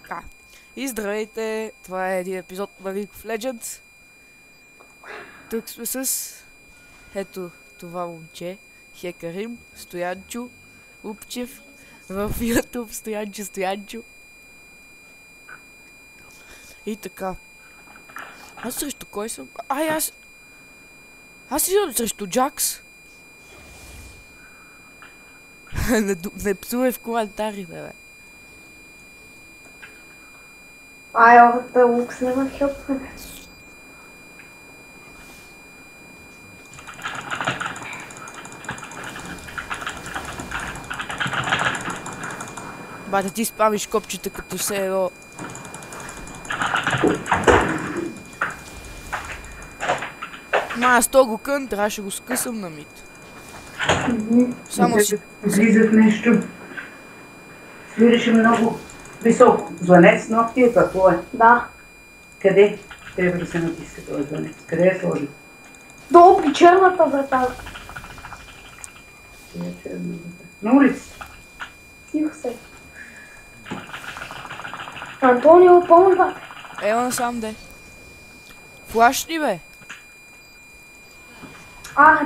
Така. И здравейте, това е един епизод на League of Legends. Тук сме с... Ето това момче, Хекарим, Стоянчо, Упчев, в YouTube Стоянчо. И така. Аз срещу кой съм? Аз идвам срещу Джакс. Не псувай в коментарите, бе. Ората лукс няма хелпване. Бате, ти спамиш копчета като се едно. Аз то го кън, трябваше го скъсам на мид. Само си... Влизат нещо. Свиреше много високо. Звънец нов ти е, какво е? Да. Къде? Трябва да се натиска този звънец. Къде е сложил? Долу при черната врата. На улицата. Тихо се. Антонио, помощ, бе. Ева насам, де. Флаш ли, бе?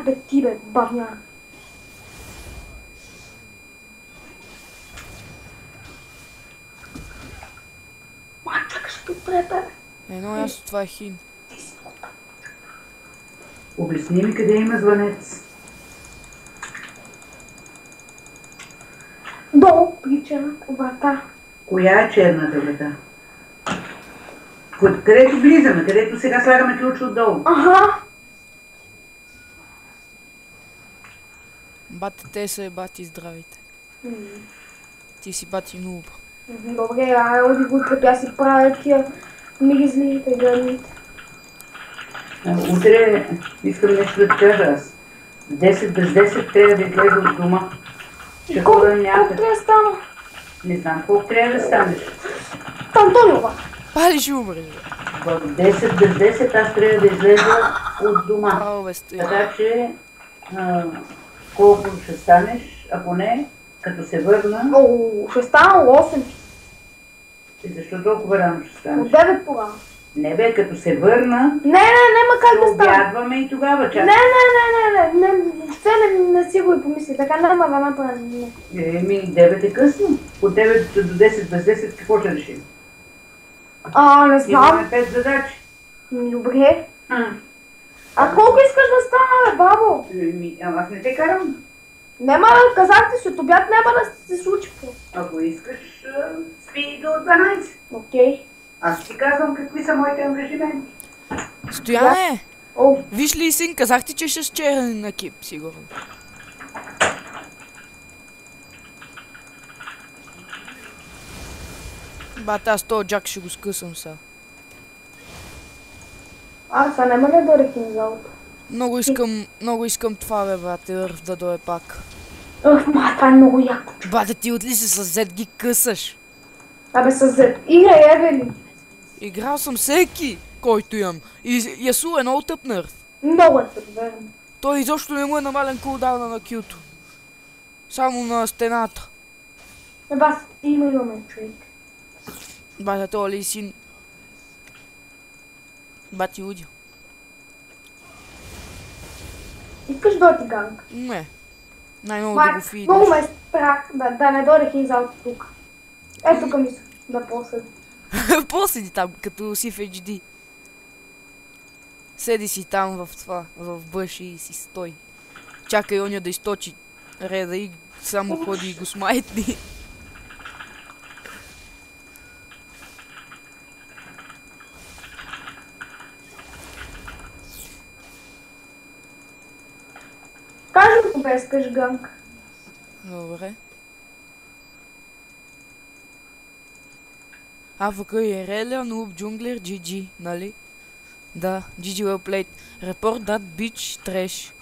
Бе, ти, бе, бавня. Чакаш тук пред тебе. Едно ясно, това е хин. Обясни ми къде има звънец. Долу при черната врата. Коя е черната врата? Където влизаме, където сега слагаме ключ отдолу. Аха. Бате, те са бати здравите. Ти си бати нуб. Добре, оди го трепя си правя тия миризливите граните. Утре искам нещо да ти кажа аз. 10 без 10 трябва да излезе от дома. Ще Колко хода някъде. трябва да стана? Не знам колко трябва да станеш. Антонио, бе. Пали ще умреш, бе. В 10 без 10 аз трябва да излеза от дома. Ало, бе, стоя. Така че колко ще станеш, ако не, като се върна. Ще стана 8. И защо толкова рано ще От станеш? 9 тогава. Не бе, като се върна, Няма как да стане. обядваме и тогава чак. Въобще не си го и помисли, така няма да направим. 9 е късно. От 9 до 10 без 10 какво ще решим? Не знам. Имаме 5 задачи. Добре. Колко искаш да стана, бе, бабо? Аз не те карам. Няма, казахте си, от обяд няма да се случи. Ако искаш, спи до 12. Окей. Аз ти казвам какви са моите ангажименти. Стояне! О, Виж ли, син, казах ти, че ще с черен екип, сигурно. Бата, аз този джак ще го скъсам сега. сега няма ли да реким залото? Много искам това, бе, брате,Ърв да дойде пак. Това е много яко. Бате, ти отли се с Z ги късаш. Абе, с Z. Играй, Евели. Играл съм всеки, който имам. И Ясу е много тъп нърв. Много е верно. Той изобщо не му е намален кулдауна на кюто. Само на стената. Бас, имаме човек. Бате, това ли син? Бати удил. Искаш да ти ганг? Не. Най-много да го фидиш. Много ме страх да не дойде хинзалото тук. Ето тук ми да посъди. Поседи там, като си в HD. Седи си там в това, в бъш и си стой. Чакай оня да източи реда и само ходи и го смайтни. Кажи ми кога искаш ганг. Добре. АФК е Реля, Нуб, Джунглер, GG, нали? Да, GG well played. Report that bitch trash.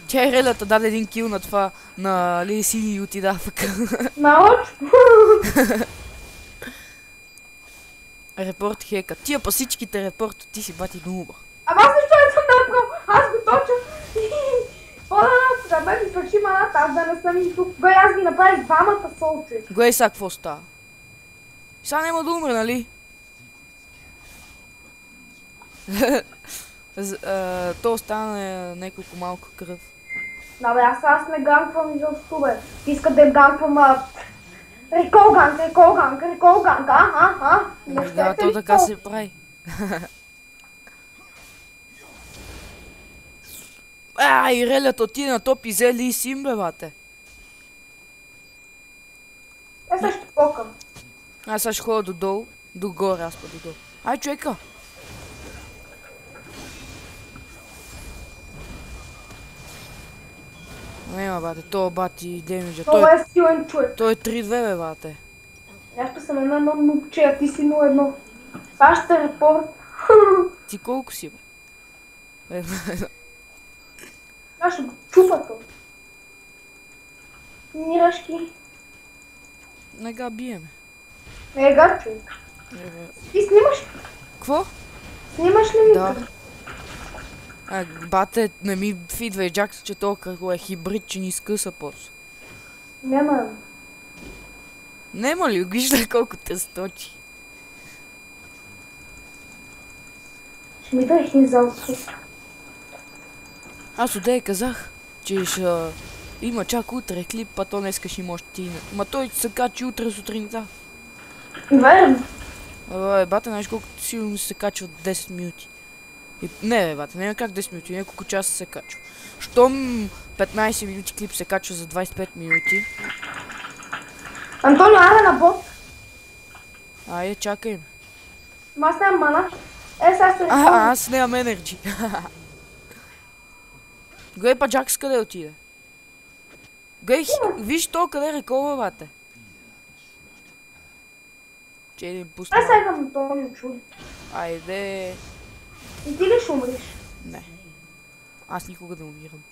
Тя и Релята даде един кил на това, на Лиси и отида АФК. Наоч? Репорт хека. Тия па всичките репорта, ти си бати нуба. Ама аз нищо не съм направил. Аз го точа. По-да на мен ми свърши маната, аз да не съм и тук. Бе, аз ги направих двамата сол, човек. Гледай сега какво става. Сега няма да умре, нали? То остана няколко малко кръв. Да бе, аз не ганквам изобщо, бе. Иска да ганквам, рекол-ганка, Не Да, щете то ли така то? се прави. Ирелята отиде на топ и взе Ли Син, бе, бате. Сега ще покам. Аз сега ще ходя додолу. Догоре, аз па додолу. Ай, човека! Нема, бате, то бати демиджа. Това е силен човек. Той е 3-2, бе, бате. Аз ще съм едно нупче, а ти си 0-1. Аз ще репорт. Ти колко си, бе? Аз ще го чупа то. Нирашки. Не га биеме. Ега, човек. Ти снимаш? Кво? Снимаш ли ми? Да. Бате, не ми фидвай Джакс, че толкова е хибрид, че ни скъса после. Няма. Нема ли? Виждай колко те сточи. Ще ми дай един залски. Аз одей казах, че ще има чак утре клип, а то днеска ще има още тина. Ма той се качи утре сутринта. Верно. Бате, знаеш колко силно се качва от 10 минути. Не, бе, бате, няма как 10 минути, няколко часа се качва. Щом 15 минути клип се качва за 25 минути. Антонио, аре на бот. Айде, чакай ме. Аз нямам мана. Сега ще Аз нямам енерджи. Гледай па Джакс къде отиде. Гледай, виж то къде реколва, бате. Че един пусна. Аз сега към Антонио, чуди. Айде. И ти ли ще умреш? Не. Аз никога не умирам.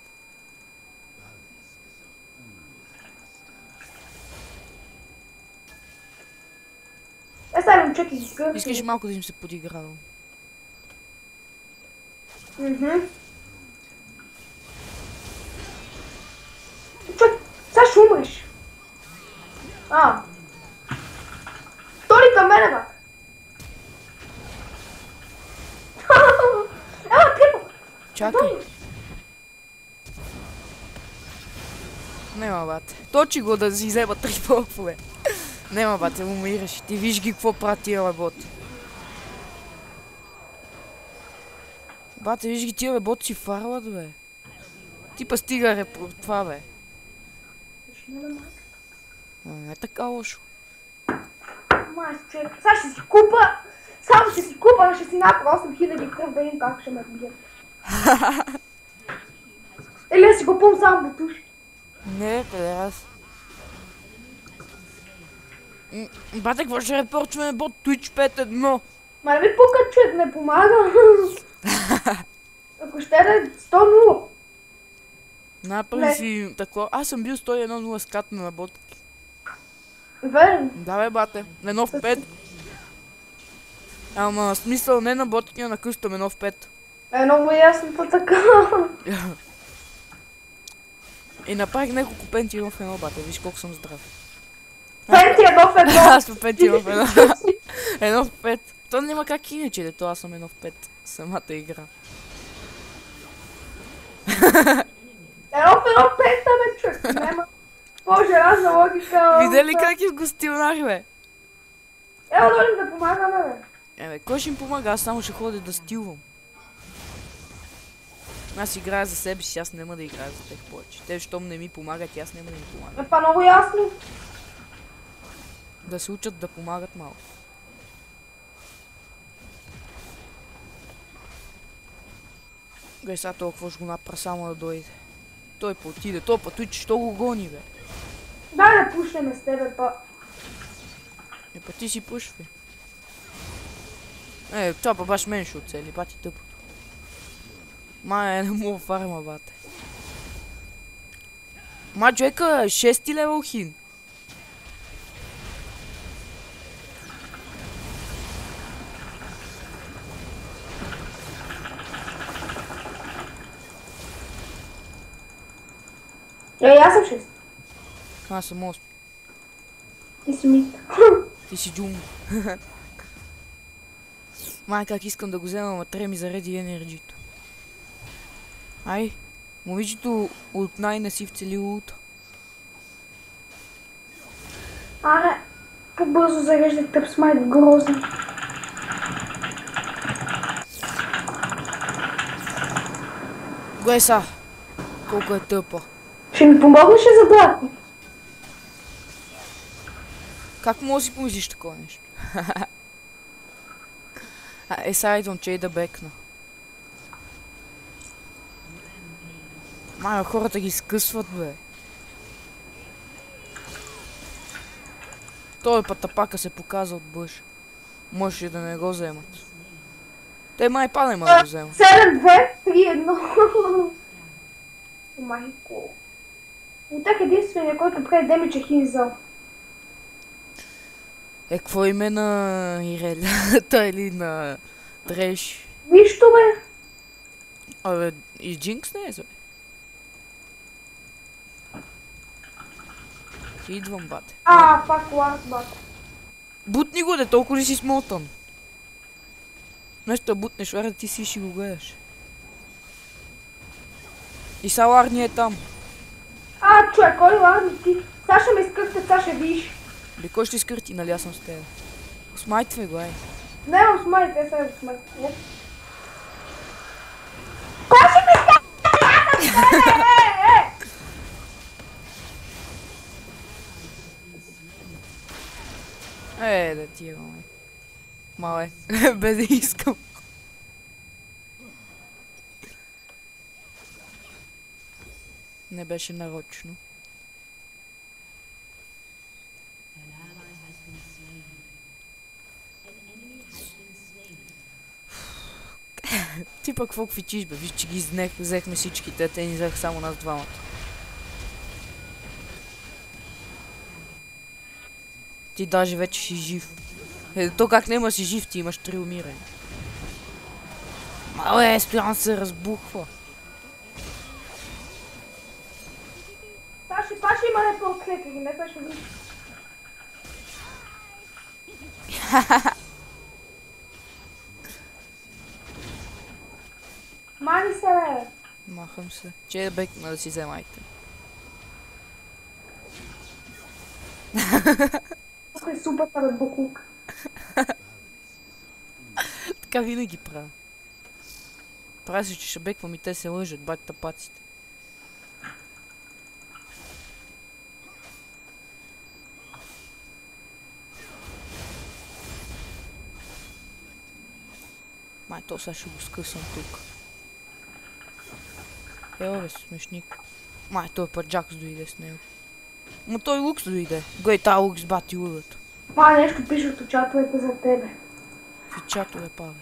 Сега момчета ги скърти. Искаш малко да им се подигравам. Човек, сега ще умреш. Тони към мене, бе. Ела, крипо. Чакай. Нема, бате. Точи го да си взема 3 блокове. Нема, бате, умираш. Ти виж ги какво правят тия леботи. Бате, виж ги тия леботи си фарлат, бе. Ти па стига това, бе. Не е така лошо. Май, човек. Сега ще си купа. Само ще си купа, ще си направя 8000 кръв да им как ще ме бие. Или да си купувам само бутушки. Не, къде аз. Бате, какво ще репорчваме бот Twitch 5.1? Ма не ми пука, човек, не помага. Ако ще да е 100-0. Направи си такова. Аз съм бил 101-0 с кат на работки. Верно. Да, бе, бате. На нов 5. Ама смисъл не на ботки, а на къща нов 5. Е много ясно по така. И направих няколко пенти в едно, бате. Виж колко съм здрав. Пенти едно в едно. Аз съм пенти в едно. Едно в 5. То няма как иначе, дето аз съм едно в 5. Самата игра. Едно в едно пента, бе, човек. Няма. Боже, разна логика. Видя ли как изгостилнах, бе? Ево дойдем да помагаме, бе. Бе, кой ще им помага? Аз само ще ходя да стилвам. Аз играя за себе си, аз няма да играя за тях повече. Те, щом не ми помагат, аз няма да им помагам. Е, па много ясно. Да се учат да помагат малко. Гай, сега толкова ще го направя само да дойде. Той отиде, той път Twitch, що го гони, бе? Дай да пушнеме с тебе, па. Е, па ти си пушвай. Това па баш мен ще оцели, бати тъпото. Май, не мога фарма, бате. Ма, човека, 6 левел хин. Аз съм 6. Аз съм 8. Ти си мит. Ти си джум. Май как искам да го взема, ама трябва ми заради енерджито. Ай, момичето от най-не си вцели лута. Аре, по-бързо зарежда тъп смайт грозен. Гледай са, колко е тъпа. Ще ми помогнеш ли за блатни? Как може да си помислиш такова нещо? Сега идвам, че и да бекна. Май, хората ги скъсват, бе. Той път тапака се показа от бъж. Може и да не го вземат. Те май па не да го вземат. 7, 2, 3, 1. Майко. От тях единствения, който прави демидж е Хинзъл. Какво име на Иреля? Той ли на Треш? Нищо, бе. Абе, и Джинкс не е, бе. Идвам, бате. Пак лас, бат. Бутни го, де, толкова ли си смотан? Нещо да бутнеш, вара ти си ще го гледаш. И са Ларни е там. Човек, кой Ларни ти? Саша ме изкърта, Саша виж. Бе, кой ще изкърти, нали аз съм с теб? Смайтвай го, ай. Не имам смайт, те сега го смайт. Кой ще ми изкърта? Да ти е, маме. Мале, без да искам. Не беше нарочно. Ти пък какво квичиш, бе? Виж, че ги взехме всичките, те ни взех само нас двамата. Ти даже вече си жив. То как нема си жив, ти имаш 3 умирания. Мале, Стоян се разбухва. Саши, пак ще има репорт клетки, не беше виж. Мани се, бе. Махам се. Че е бекна да си вземайте. Тук е супата, бе, буклук. Така винаги правя. Правя се, че ще беквам и те се лъжат, бать тапаците. Май, то сега ще го скъсам тук. Ео, бе, смешник. Май, той път Джакс дойде с него. Ма той Лукс дойде. Гой, тая Лукс бати лудата. Нещо пише от чатовете за тебе. Какви чатове, па, бе.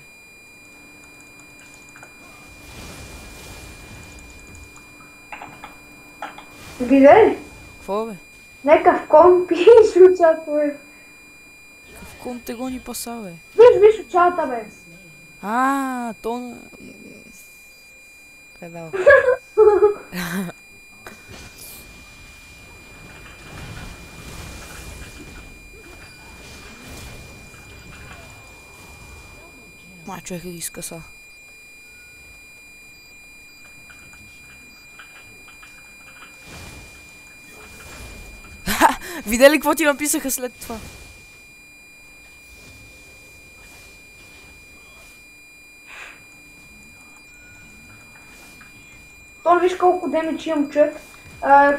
Виде? Какво, бе? Некав кон пише от чатове. В кон те гони паса, бе. Виж от чата, бе. То на... Предал. Май, човека ги скъса. Видя ли какво ти написаха след това? То виж колко демидж имам, човек.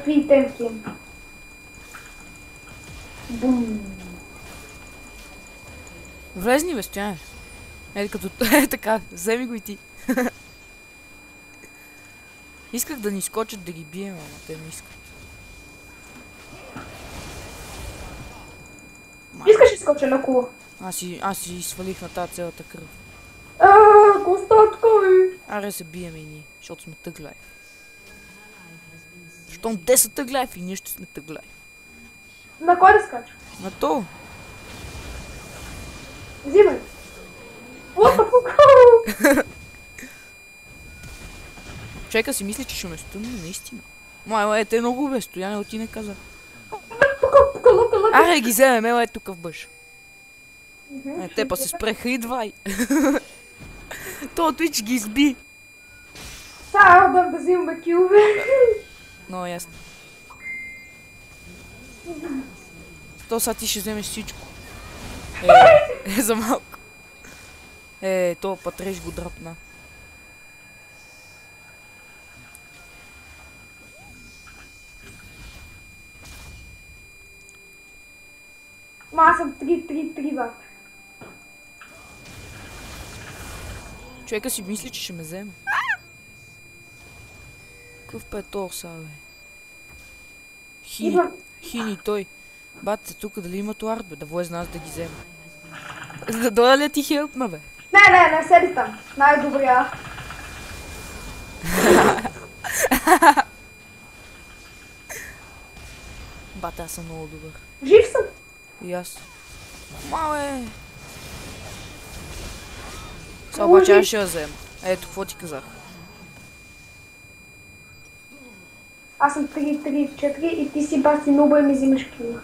При темки им. Бум. Влезни, бе, Стояне. Като така, вземи го и ти. Исках да ни скочат да ги бием, ама те не искат. Искаш ли скоча на кула? Аз си свалих на тази цялата кръв. Костатко, бе. Аре се бием и ние, защото сме тъг лайф. Щом те са тъг лайф и ние ще сме тъг лайф. На кой да скача? На то. Взимай. What the fuck? Човека си мисли, че ще ме стъмне, наистина. Ма, те много бе, Стояне, ти не каза. Тука, лъка. Аре ги вземем, ела е тук в бъш. Те па се спреха и двай. То Twitch ги изби. Сега да взимаме килове. Но ясно. То сега ти ще вземеш всичко. За малко. То патреш го драпна. Ма аз съм 3, бат. Човека си мисли, че ще ме вземе. Какъв петор са, бе? Хини той. Бате, тук дали има туарт, бе? Да влезна аз да ги взема. Да дойда ли ти хелпна, бе? Не, седи там. Най-добрия. Бате, аз съм много добър. Жив съм. И аз. Мале! Сега обаче аз ще я взема. Ето, какво ти казах? Аз съм 3, и ти си баси нуба и ми взимаш кило.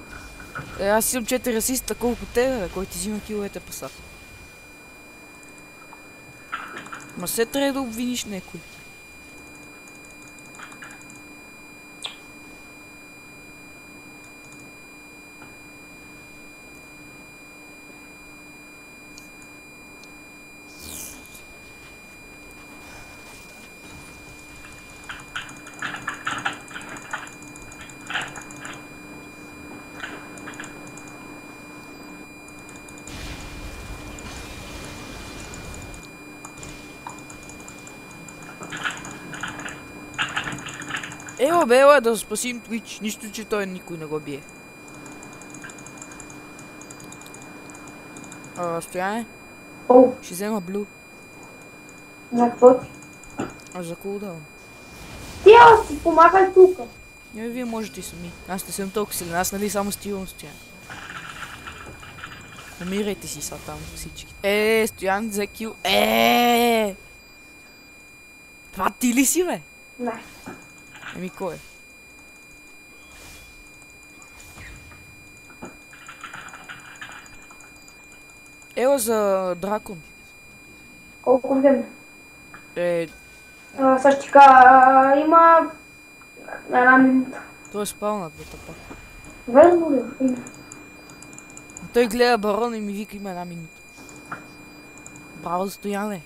Аз си съм 4 асиста, колко те, бе, кой ти взима киловете паса. Ма се трябва да обвиниш някой. Ела да спасим Twitch, нищо, че той никой не го бие. Стояне? Ще взема блю. За какво ти? За кулдаун. Ти си помагай тука. Вие можете и сами. Аз не съм толкова силен, аз нали само стивам Стоян. Умирайте си са там всички. Стоян взе кил. Това ти ли си, бе? Не. Еми кой е? Ела за дракон. Колко време? Същика има една минута. Той е спалнат, бе, тъпа. Верно ли? Той гледа барона и ми вика има една минута. Браво, Стояне.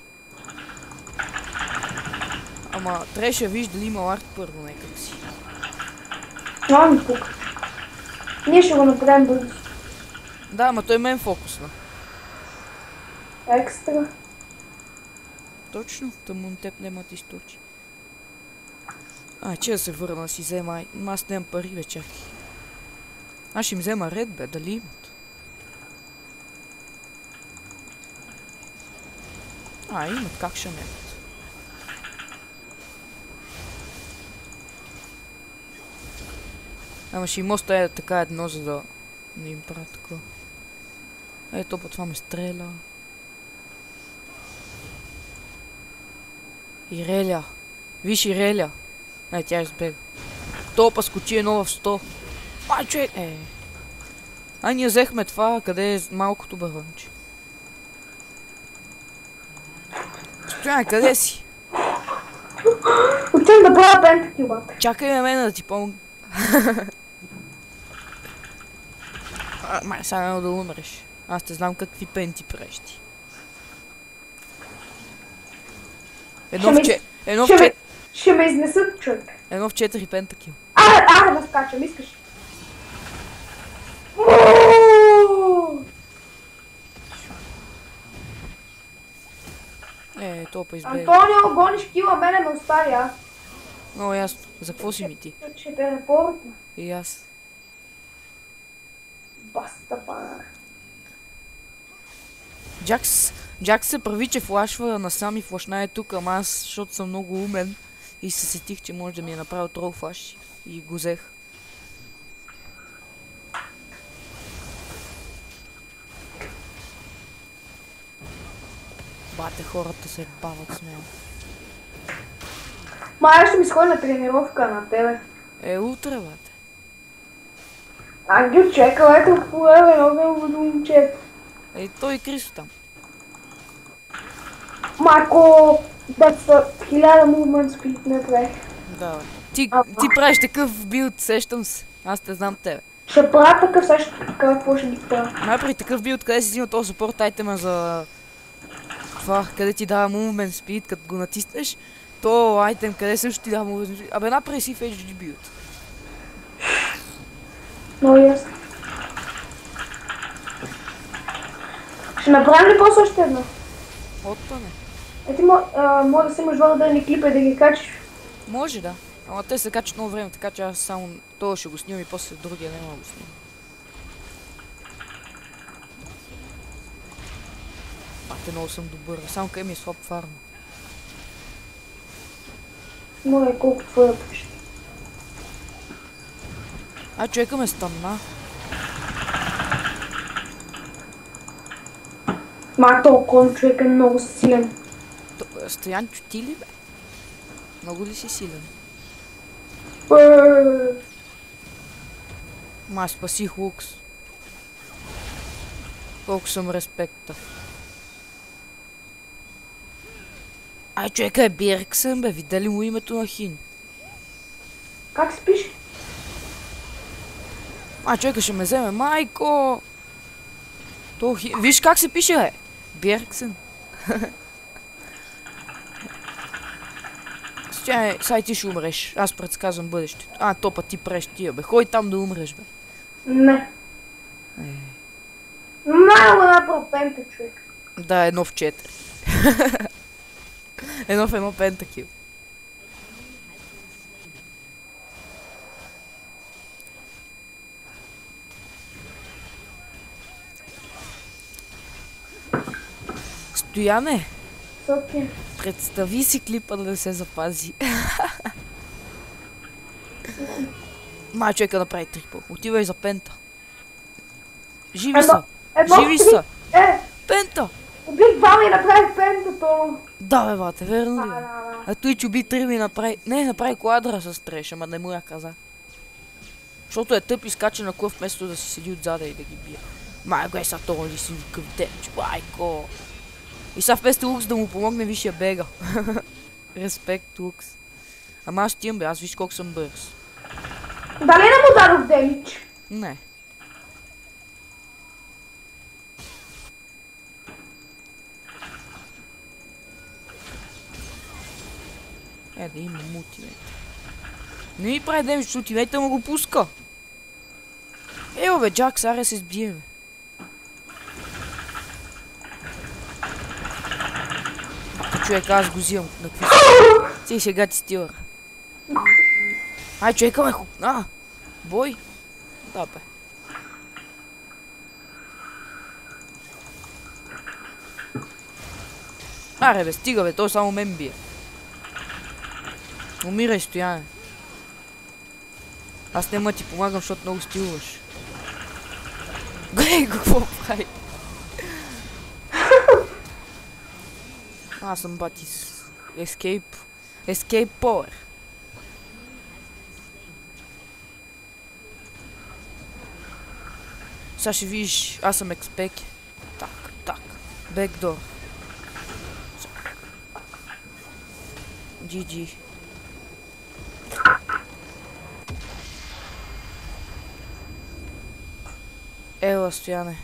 Ама трябваше да виж дали има ларт първо някак си. Това ми пука. Ние ще го направим бързо. Да, ама той мен фокусна. Екстра. Точно, тъму на теб нема ти сточи. Че да се върна си взема. Аз нямам пари, бе, чакай. Аз ще им взема ред, бе, дали имат. Имат, как ще нямат? Ама ще им оставя така едно, за да не им правя такова. Ето по това ме стреля. Иреля. Виж Иреля. Тя избега. Топа скочи едно в 100. Човек! Ние взехме това, къде е малкото баронче. Стоян, къде си? Отивам да правя пентакюбата. Чакай ме мене да ти помогна. Сега няма да умреш. Аз те знам какви пенти правиш ти. Ще ме изнесат, човек. Едно в 4 пентакил. Да скачам, искаш. Топа избега. Антонио, гониш кила, мене ме оставя. Много ясно. За какво си ми ти? Ще те репортна. И аз. Баста пана. Джакс се прави, че флашва насам и флашна тук, ама аз, защото съм много умен и се сетих, че може да ми е направил трол флаш и го взех. Бате, хората се бават с мен. Аз ще ми сходи на тренировка на тебе. Утре, бате. Ангел чека, ето в поле, много момчета. Той и Крисо там. Марко, да са 1000 movement speed не правих. Да, бе. Ти правиш такъв билд, сещам се. Аз те знам тебе. Ще правя такъв също така, какво ще ги правя. Най-при такъв билд, къде си взима този support айтема за... Това, къде ти дава movement speed, като го натиснеш. То айтем, къде също ти дава movement speed. Абе, направи си в HD билд. Много ясно. Ще направим ли после още едно? Отпане. Ти може да си имаш два клипа и да ги качиш. Може да. Ама те се качат много време, така че аз само това ще го снимам и после другия няма да го снимам. Те много съм добър, само къде ми е слаб фарма. Моля, колко твоя почти. Човека ме стъмна. Толкова човек е много силен. Стоянчо, ти ли бе? Много ли си силен? Спасих Лукс. Колко съм респекта. Човека е Бирксън, бе, видели му името на Хин? Как се пише? Човека ще ме вземе, майко! Виж как се пише, бе! Бирксън. Сай ти ще умреш. Аз предсказвам бъдещето. То път ти преш тия, бе. Хой там да умреш, бе. Не. Много направо пента, човек. Да, 1 в 4. 1 в 1 пентакил. Стояне! София. Представи си клипа да се запази. Човека направи трипъл. Отивай за пента. Живи са! Живи са! Пента! Убих двама и направих пентато. Да, бе, бате, верно ли? Той че уби 3 и направи... Не, направи квадра с треш, ама не му я каза. Защото е тъп и скача на клъв, вместо да си седи отзаде и да ги бие. Гай са този си къв демч, майко. И сега вместо Лукс да му помогне, виж я бега. Респект, Лукс. Ама аз тим, бе, аз виж колко съм бърз. Дали не му дадох демидж? Не. Да има мултимейт. Не ми прави демидж с ултимейта, му го пуска. Бе, Джак, сега се сбием. Човек, аз го взимам на квиз. Си сега ти стилър. Човека ме хук. Бой. Да, бе. Бе, стига, бе, той само мен бие. Умирай, Стояне. Аз няма ти помагам, защото много стилваш. Гледай какво прави. Аз съм Батис. Escape Power. Сега ще видиш, аз съм експек. Так. Бекдор. GG. Ела, Стояне.